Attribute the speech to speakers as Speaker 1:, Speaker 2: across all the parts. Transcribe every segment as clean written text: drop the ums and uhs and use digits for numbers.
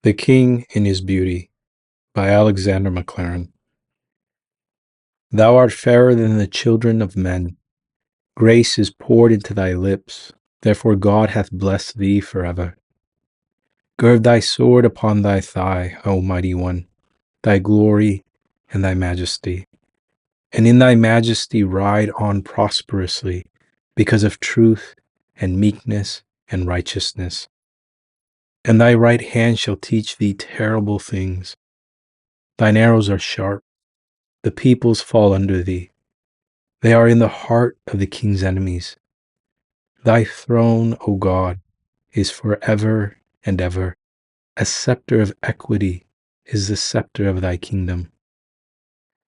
Speaker 1: The King in His Beauty by Alexander Maclaren. Thou art fairer than the children of men. Grace is poured into thy lips, therefore God hath blessed thee forever. Gird thy sword upon thy thigh, O mighty one, thy glory and thy majesty. And in thy majesty ride on prosperously, because of truth and meekness and righteousness. And thy right hand shall teach thee terrible things. Thine arrows are sharp. The peoples fall under thee. They are in the heart of the king's enemies. Thy throne, O God, is forever and ever. A scepter of equity is the scepter of thy kingdom.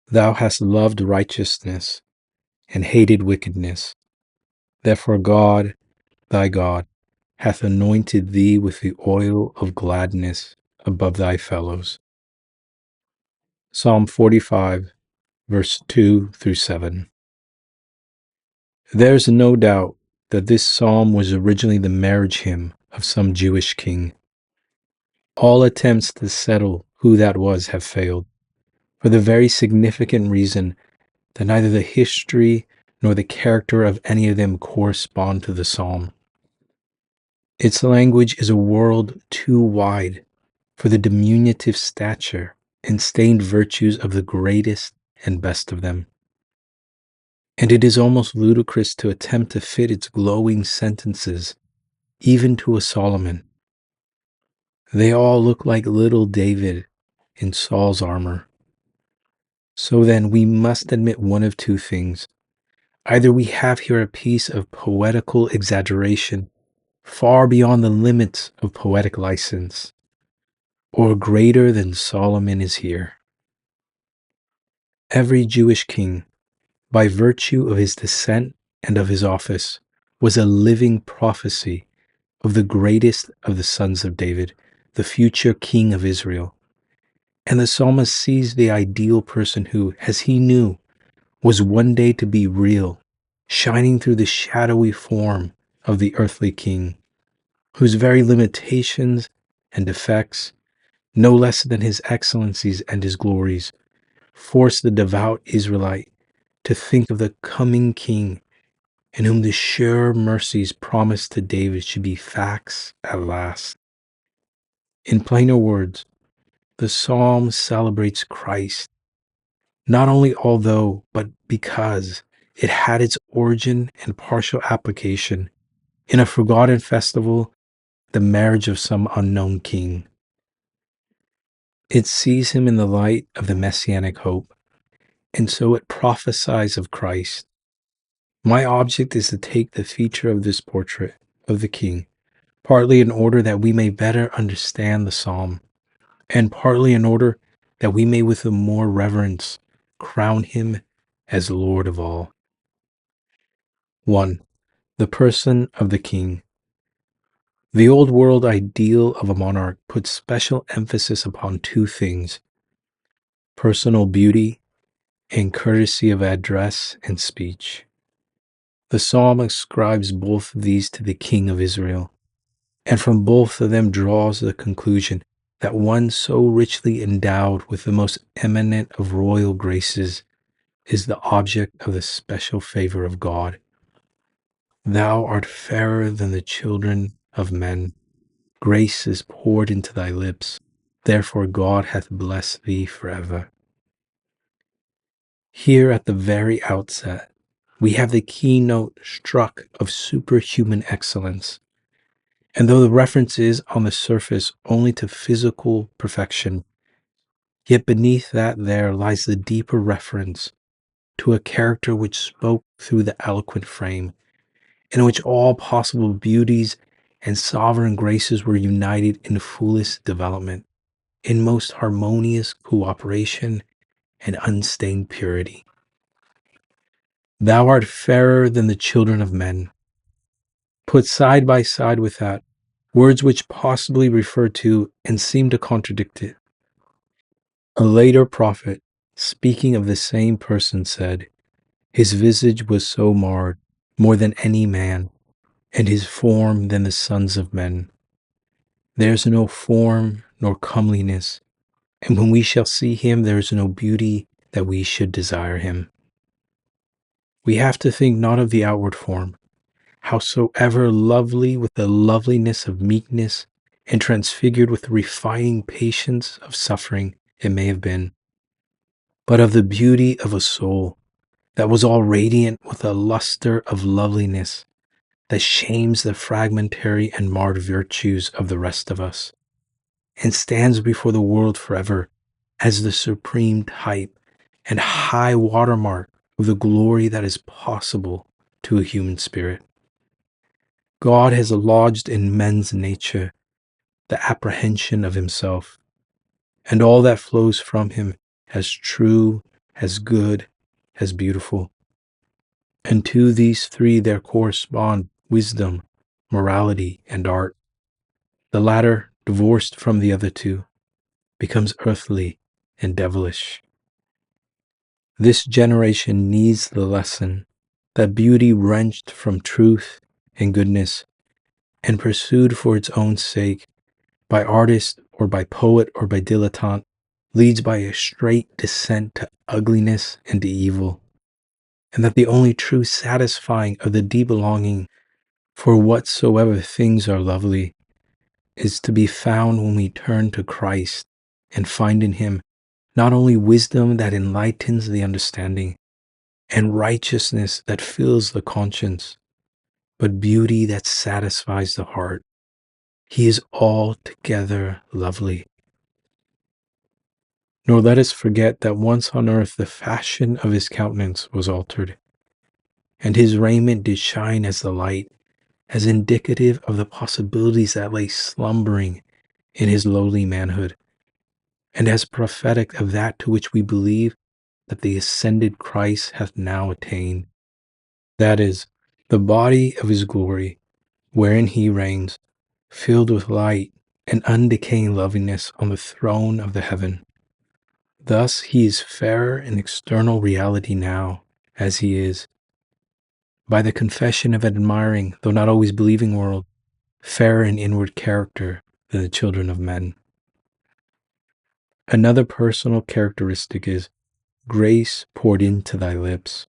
Speaker 1: Thou hast loved righteousness and hated wickedness. Therefore God, thy God, hath anointed thee with the oil of gladness above thy fellows. Psalm 45, verse 2 through 7. There's no doubt that this psalm was originally the marriage hymn of some Jewish king. All attempts to settle who that was have failed, for the very significant reason that neither the history nor the character of any of them correspond to the psalm. Its language is a world too wide for the diminutive stature and stained virtues of the greatest and best of them. And it is almost ludicrous to attempt to fit its glowing sentences even to a Solomon. They all look like little David in Saul's armor. So then we must admit one of two things. Either we have here a piece of poetical exaggeration far beyond the limits of poetic license, or greater than Solomon is here. Every Jewish king, by virtue of his descent and of his office, was a living prophecy of the greatest of the sons of David, the future king of Israel. And the psalmist sees the ideal person who, as he knew, was one day to be real, shining through the shadowy form of the earthly king, whose very limitations and defects, no less than his excellencies and his glories, forced the devout Israelite to think of the coming king in whom the sure mercies promised to David should be facts at last. In plainer words, the psalm celebrates Christ, not only although, but because it had its origin and partial application in a forgotten festival, the marriage of some unknown king. It sees him in the light of the messianic hope, and so it prophesies of Christ. My object is to take the feature of this portrait of the king, partly in order that we may better understand the psalm, and partly in order that we may with the more reverence crown him as Lord of all. 1. The person of the king. The old world ideal of a monarch puts special emphasis upon two things: personal beauty and courtesy of address and speech. The psalm ascribes both of these to the King of Israel, and from both of them draws the conclusion that one so richly endowed with the most eminent of royal graces is the object of the special favor of God. Thou art fairer than the children of men. Grace is poured into thy lips. Therefore God hath blessed thee forever. Here at the very outset, we have the keynote struck of superhuman excellence. And though the reference is on the surface only to physical perfection, yet beneath that there lies the deeper reference to a character which spoke through the eloquent frame, in which all possible beauties and sovereign graces were united in fullest development, in most harmonious cooperation and unstained purity. Thou art fairer than the children of men. Put side by side with that, words which possibly refer to and seem to contradict it. A later prophet, speaking of the same person, said, "His visage was so marred, more than any man, and his form than the sons of men." There's no form nor comeliness, and when we shall see him, there is no beauty that we should desire him. We have to think not of the outward form, howsoever lovely with the loveliness of meekness, and transfigured with the refining patience of suffering it may have been, but of the beauty of a soul that was all radiant with a luster of loveliness that shames the fragmentary and marred virtues of the rest of us, and stands before the world forever as the supreme type and high watermark of the glory that is possible to a human spirit. God has lodged in men's nature the apprehension of himself, and all that flows from him as true, as good, as beautiful. And to these three there correspond wisdom, morality, and art. The latter, divorced from the other two, becomes earthly and devilish. This generation needs the lesson that beauty wrenched from truth and goodness and pursued for its own sake by artist or by poet or by dilettante leads by a straight descent to ugliness and to evil, and that the only true satisfying of the deep longing for whatsoever things are lovely is to be found when we turn to Christ and find in him not only wisdom that enlightens the understanding and righteousness that fills the conscience, but beauty that satisfies the heart. He is altogether lovely. Nor let us forget that once on earth the fashion of his countenance was altered, and his raiment did shine as the light, as indicative of the possibilities that lay slumbering in his lowly manhood, and as prophetic of that to which we believe that the ascended Christ hath now attained. That is, the body of his glory, wherein he reigns, filled with light and undecaying loveliness on the throne of the heaven. Thus he is fairer in external reality now, as he is, by the confession of an admiring, though not always believing world, fairer in inward character than the children of men. Another personal characteristic is grace poured into thy lips.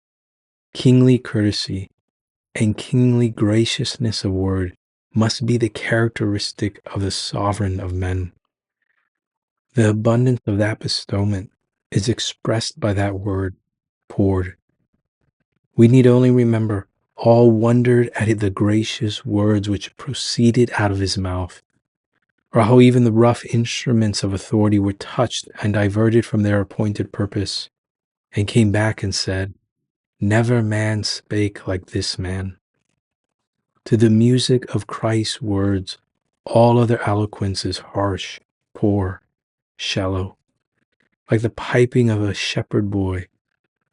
Speaker 1: Kingly courtesy and kingly graciousness of word must be the characteristic of the sovereign of men. The abundance of that bestowment is expressed by that word, poured. We need only remember all wondered at the gracious words which proceeded out of his mouth, or how even the rough instruments of authority were touched and diverted from their appointed purpose, and came back and said, "Never man spake like this man." To the music of Christ's words, all other eloquence is harsh, poor, shallow, like the piping of a shepherd boy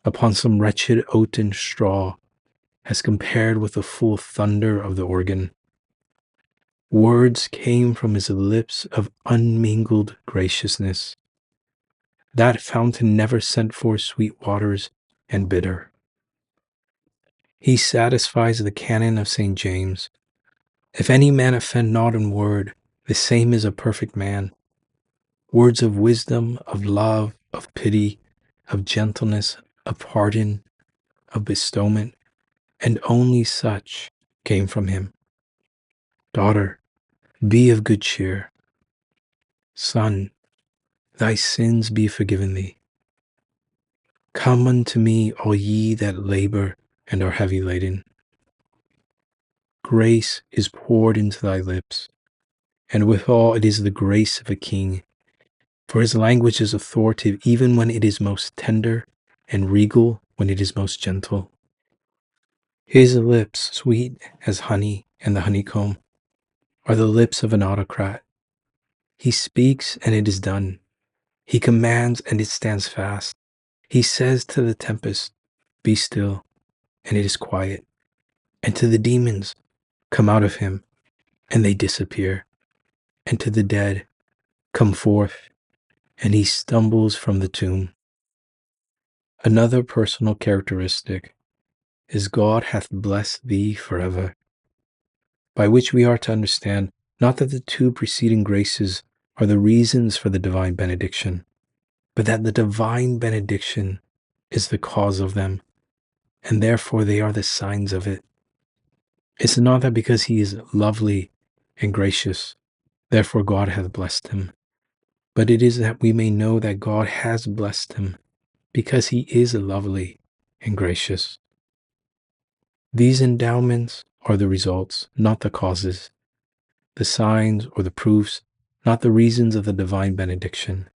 Speaker 1: upon some wretched oaten straw, as compared with the full thunder of the organ. Words came from his lips of unmingled graciousness. That fountain never sent forth sweet waters and bitter. He satisfies the canon of St. James. If any man offend not in word, the same is a perfect man. Words of wisdom, of love, of pity, of gentleness, of pardon, of bestowment, and only such came from him. Daughter, be of good cheer. Son, thy sins be forgiven thee. Come unto me, all ye that labor and are heavy laden. Grace is poured into thy lips, and withal it is the grace of a king, for his language is authoritative even when it is most tender, and regal when it is most gentle. His lips, sweet as honey and the honeycomb, are the lips of an autocrat. He speaks and it is done. He commands and it stands fast. He says to the tempest, "Be still," and it is quiet. And to the demons, "Come out of him," and they disappear. And to the dead, "Come forth," and he stumbles from the tomb. Another personal characteristic is God hath blessed thee forever, by which we are to understand not that the two preceding graces are the reasons for the divine benediction, but that the divine benediction is the cause of them, and therefore they are the signs of it. It's not that because he is lovely and gracious, therefore God hath blessed him, but it is that we may know that God has blessed him because he is lovely and gracious. These endowments are the results, not the causes, the signs or the proofs, not the reasons of the divine benediction.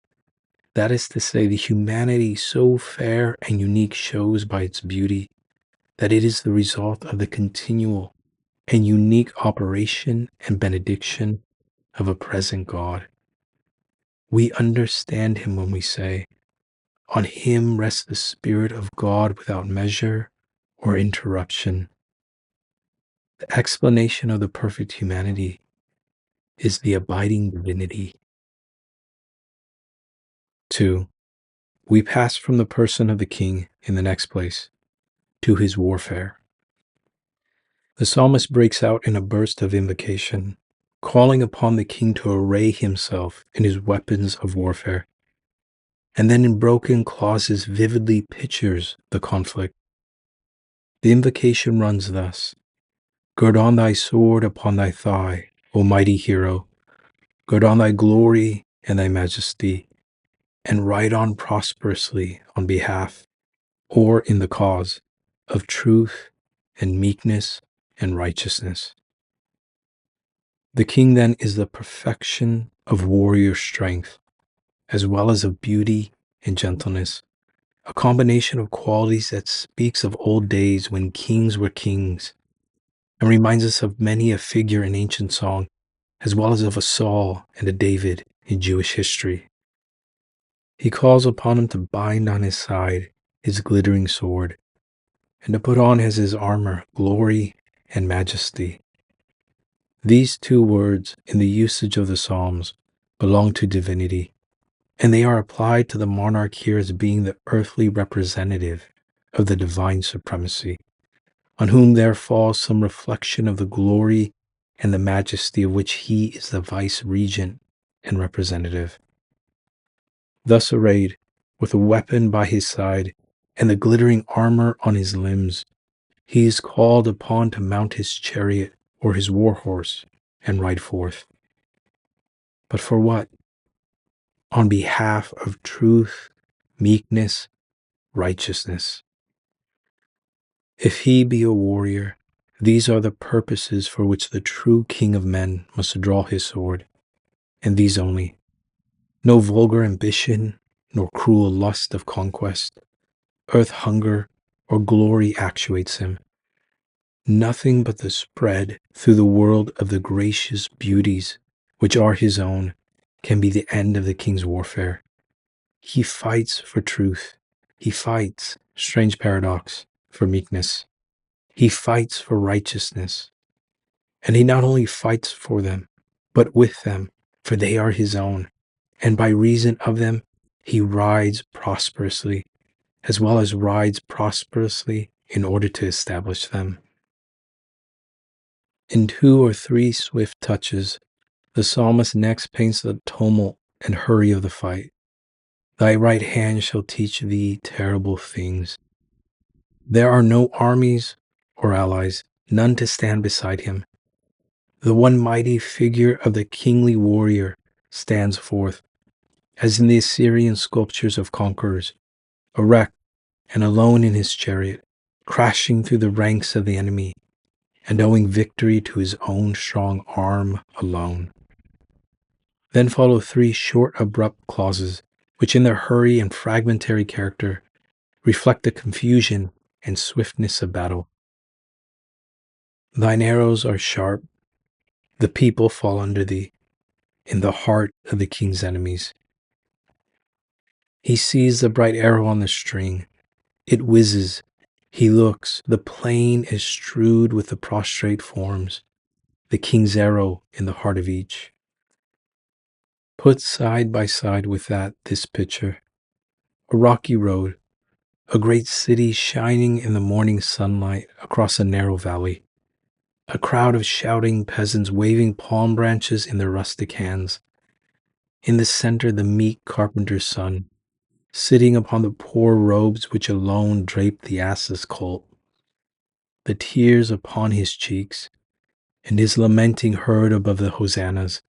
Speaker 1: That is to say, the humanity so fair and unique shows by its beauty that it is the result of the continual and unique operation and benediction of a present God. We understand him when we say, on him rests the Spirit of God without measure or interruption. The explanation of the perfect humanity is the abiding divinity. 2. We pass from the person of the king in the next place to his warfare. The psalmist breaks out in a burst of invocation, calling upon the king to array himself in his weapons of warfare, and then in broken clauses vividly pictures the conflict. The invocation runs thus: Gird on thy sword upon thy thigh, O mighty hero, gird on thy glory and thy majesty, and ride on prosperously on behalf, or in the cause, of truth and meekness and righteousness. The king then is the perfection of warrior strength, as well as of beauty and gentleness, a combination of qualities that speaks of old days when kings were kings, and reminds us of many a figure in ancient song, as well as of a Saul and a David in Jewish history. He calls upon him to bind on his side his glittering sword, and to put on as his armor glory and majesty. These two words in the usage of the Psalms belong to divinity, and they are applied to the monarch here as being the earthly representative of the divine supremacy, on whom there falls some reflection of the glory and the majesty of which he is the vice-regent and representative. Thus arrayed, with a weapon by his side and the glittering armor on his limbs, he is called upon to mount his chariot or his war horse and ride forth. But for what? On behalf of truth, meekness, righteousness. If he be a warrior, these are the purposes for which the true King of men must draw his sword, and these only. No vulgar ambition, nor cruel lust of conquest, earth hunger, or glory actuates him. Nothing but the spread through the world of the gracious beauties which are his own can be the end of the king's warfare. He fights for truth. He fights, strange paradox, for meekness. He fights for righteousness. And he not only fights for them, but with them, for they are his own. And by reason of them, he rides prosperously, as well as rides prosperously in order to establish them. In 2 or 3 swift touches, the psalmist next paints the tumult and hurry of the fight. Thy right hand shall teach thee terrible things. There are no armies or allies, none to stand beside him. The one mighty figure of the kingly warrior stands forth, as in the Assyrian sculptures of conquerors, erect and alone in his chariot, crashing through the ranks of the enemy, and owing victory to his own strong arm alone. Then follow 3 short, abrupt clauses, which in their hurry and fragmentary character reflect the confusion and swiftness of battle. Thine arrows are sharp, the people fall under thee, in the heart of the king's enemies. He sees the bright arrow on the string, it whizzes, he looks, the plain is strewed with the prostrate forms, the king's arrow in the heart of each. Put side by side with that this picture, a rocky road, a great city shining in the morning sunlight across a narrow valley, a crowd of shouting peasants waving palm branches in their rustic hands, In the center, the meek carpenter's son, sitting upon the poor robes which alone draped the ass's colt, the tears upon his cheeks, and his lamenting heard above the hosannas,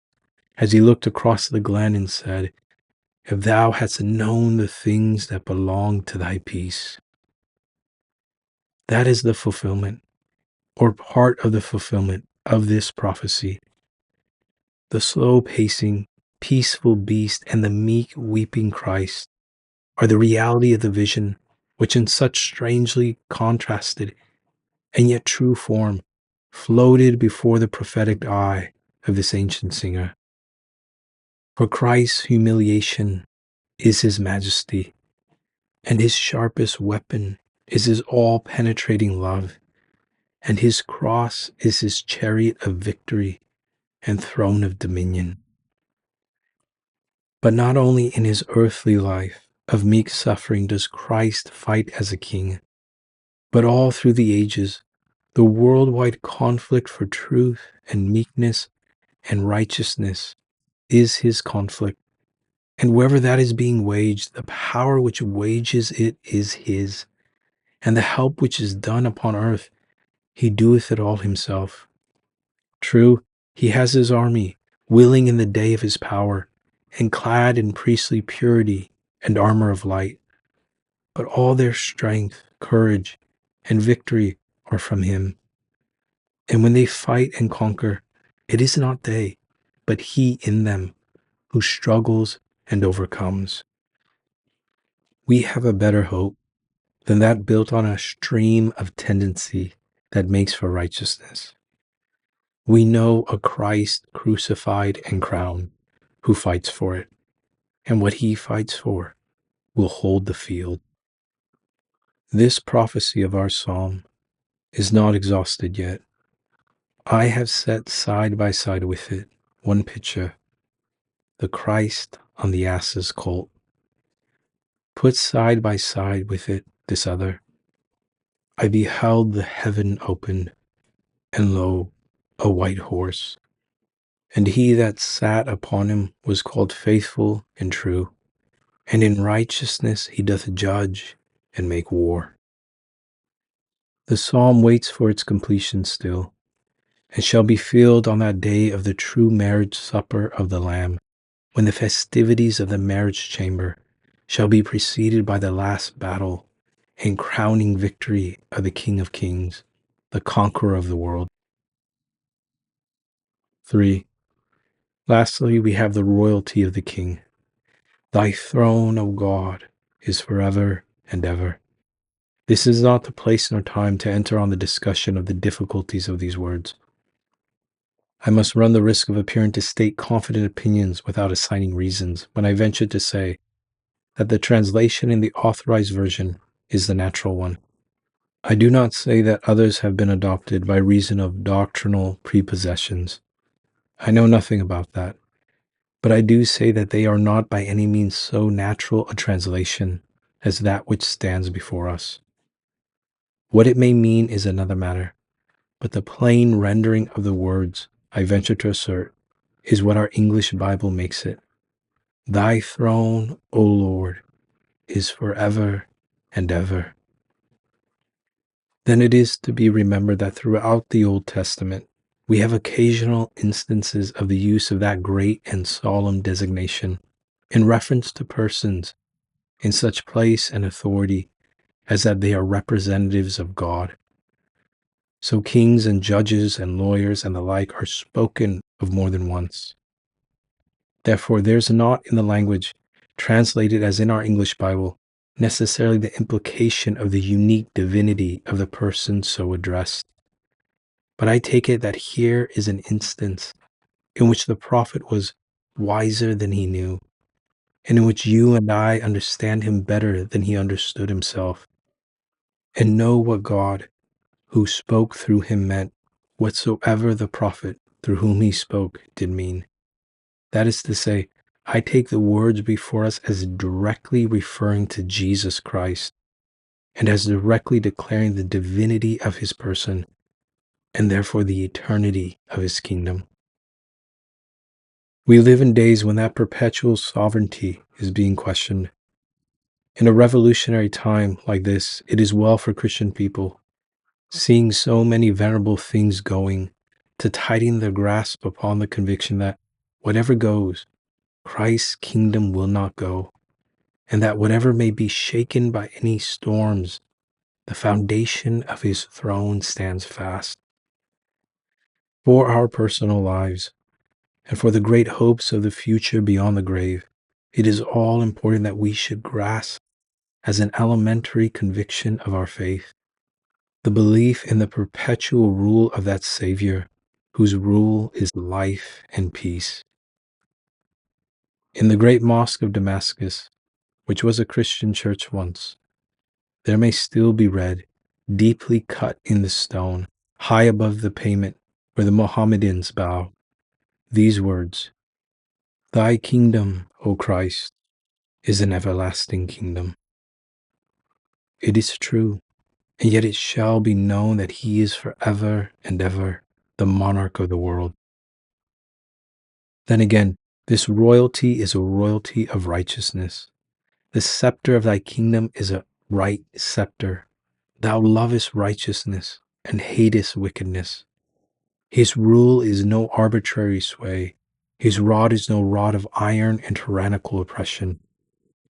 Speaker 1: as he looked across the glen and said, "If thou hadst known the things that belong to thy peace." That is the fulfillment, or part of the fulfillment of this prophecy. The slow pacing, peaceful beast and the meek weeping Christ are the reality of the vision, which in such strangely contrasted and yet true form floated before the prophetic eye of this ancient singer. For Christ's humiliation is his majesty, and his sharpest weapon is his all-penetrating love, and his cross is his chariot of victory and throne of dominion. But not only in his earthly life of meek suffering does Christ fight as a king, but all through the ages, the worldwide conflict for truth and meekness and righteousness is his conflict. And wherever that is being waged, the power which wages it is his, and the help which is done upon earth, he doeth it all himself. True, he has his army, willing in the day of his power, and clad in priestly purity and armor of light. But all their strength, courage, and victory are from him. And when they fight and conquer, it is not they, but he in them, who struggles and overcomes. We have a better hope than that built on a stream of tendency that makes for righteousness. We know a Christ crucified and crowned who fights for it, and what he fights for will hold the field. This prophecy of our psalm is not exhausted yet. I have set side by side with it one picture, the Christ on the ass's colt. Put side by side with it this other. I beheld the heaven opened, and lo, a white horse. And he that sat upon him was called Faithful and True, and in righteousness he doth judge and make war. The psalm waits for its completion still, and shall be filled on that day of the true marriage supper of the Lamb, when the festivities of the marriage chamber shall be preceded by the last battle and crowning victory of the King of Kings, the conqueror of the world. 3. Lastly, we have the royalty of the King. Thy throne, O God, is forever and ever. This is not the place nor time to enter on the discussion of the difficulties of these words. I must run the risk of appearing to state confident opinions without assigning reasons when I venture to say that the translation in the authorized version is the natural one. I do not say that others have been adopted by reason of doctrinal prepossessions. I know nothing about that, but I do say that they are not by any means so natural a translation as that which stands before us. What it may mean is another matter, but the plain rendering of the words, I venture to assert, is what our English Bible makes it. Thy throne, O Lord, is forever and ever. Then it is to be remembered that throughout the Old Testament, we have occasional instances of the use of that great and solemn designation in reference to persons in such place and authority as that they are representatives of God. So kings and judges and lawyers and the like are spoken of more than once. Therefore, there's not in the language translated as in our English Bible necessarily the implication of the unique divinity of the person so addressed. But I take it that here is an instance in which the prophet was wiser than he knew, and in which you and I understand him better than he understood himself, and know what God, who spoke through him, meant whatsoever the prophet through whom he spoke did mean. That is to say, I take the words before us as directly referring to Jesus Christ, and as directly declaring the divinity of his person, and therefore the eternity of his kingdom. We live in days when that perpetual sovereignty is being questioned. In a revolutionary time like this, it is well for Christian people, seeing so many venerable things going, to tighten their grasp upon the conviction that whatever goes, Christ's kingdom will not go, and that whatever may be shaken by any storms, the foundation of his throne stands fast. For our personal lives, and for the great hopes of the future beyond the grave, it is all important that we should grasp as an elementary conviction of our faith the belief in the perpetual rule of that Savior, whose rule is life and peace. In the great mosque of Damascus, which was a Christian church once, there may still be read, deeply cut in the stone, high above the pavement where the Mohammedans bow, these words, "Thy kingdom, O Christ, is an everlasting kingdom." It is true, and yet it shall be known that he is forever and ever the monarch of the world. Then again, this royalty is a royalty of righteousness. The scepter of thy kingdom is a right scepter. Thou lovest righteousness and hatest wickedness. His rule is no arbitrary sway. His rod is no rod of iron and tyrannical oppression.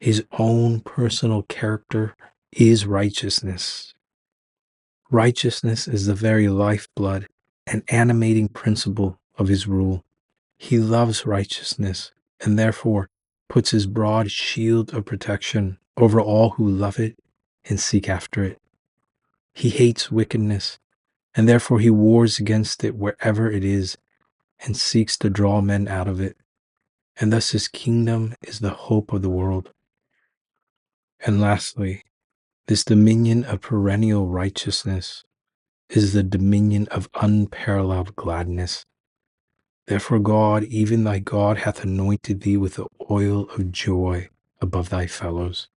Speaker 1: His own personal character is righteousness. Righteousness is the very lifeblood and animating principle of his rule. He loves righteousness and therefore puts his broad shield of protection over all who love it and seek after it. He hates wickedness, and therefore he wars against it wherever it is and seeks to draw men out of it. And thus his kingdom is the hope of the world. And lastly, this dominion of perennial righteousness is the dominion of unparalleled gladness. Therefore God, even thy God, hath anointed thee with the oil of joy above thy fellows.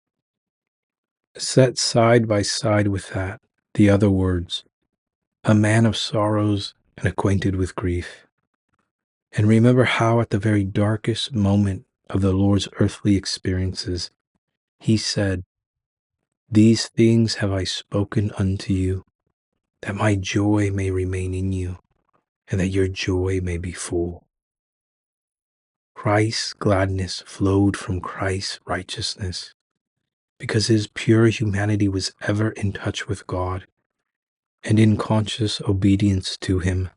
Speaker 1: Set side by side with that the other words, a man of sorrows and acquainted with grief. And remember how at the very darkest moment of the Lord's earthly experiences, he said, "These things have I spoken unto you, that my joy may remain in you, and that your joy may be full." Christ's gladness flowed from Christ's righteousness, because his pure humanity was ever in touch with God and in conscious obedience to him.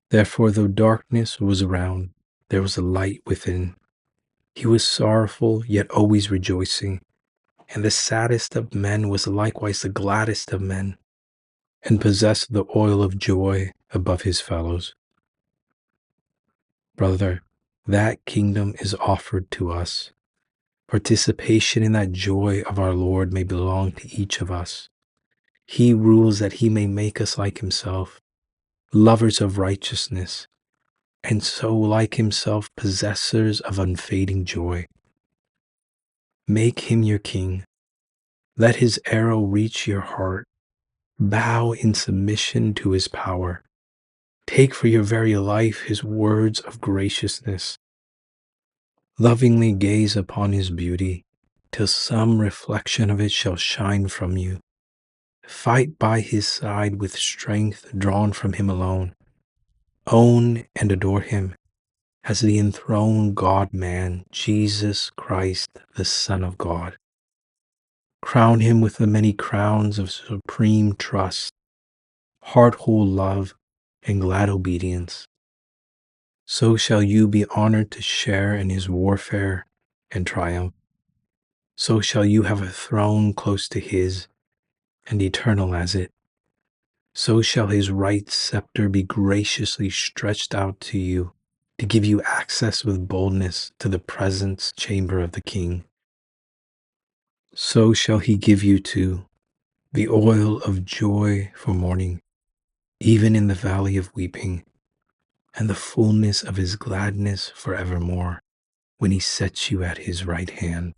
Speaker 1: Therefore, though darkness was around, there was a light within. He was sorrowful, yet always rejoicing, and the saddest of men was likewise the gladdest of men, and possessed the oil of joy above his fellows. Brother, that kingdom is offered to us. Participation in that joy of our Lord may belong to each of us. He rules that he may make us like himself, lovers of righteousness, and so like himself possessors of unfading joy. Make him your king. Let his arrow reach your heart. Bow in submission to his power. Take for your very life his words of graciousness. Lovingly gaze upon his beauty, till some reflection of it shall shine from you. Fight by his side with strength drawn from him alone. Own and adore him as the enthroned God-man, Jesus Christ, the Son of God. Crown him with the many crowns of supreme trust, heart-whole love, and glad obedience. So shall you be honored to share in his warfare and triumph. So shall you have a throne close to his and eternal as it. So shall his right scepter be graciously stretched out to you to give you access with boldness to the presence chamber of the King. So shall he give you too the oil of joy for mourning, even in the valley of weeping, and the fullness of his gladness forevermore, when he sets you at his right hand.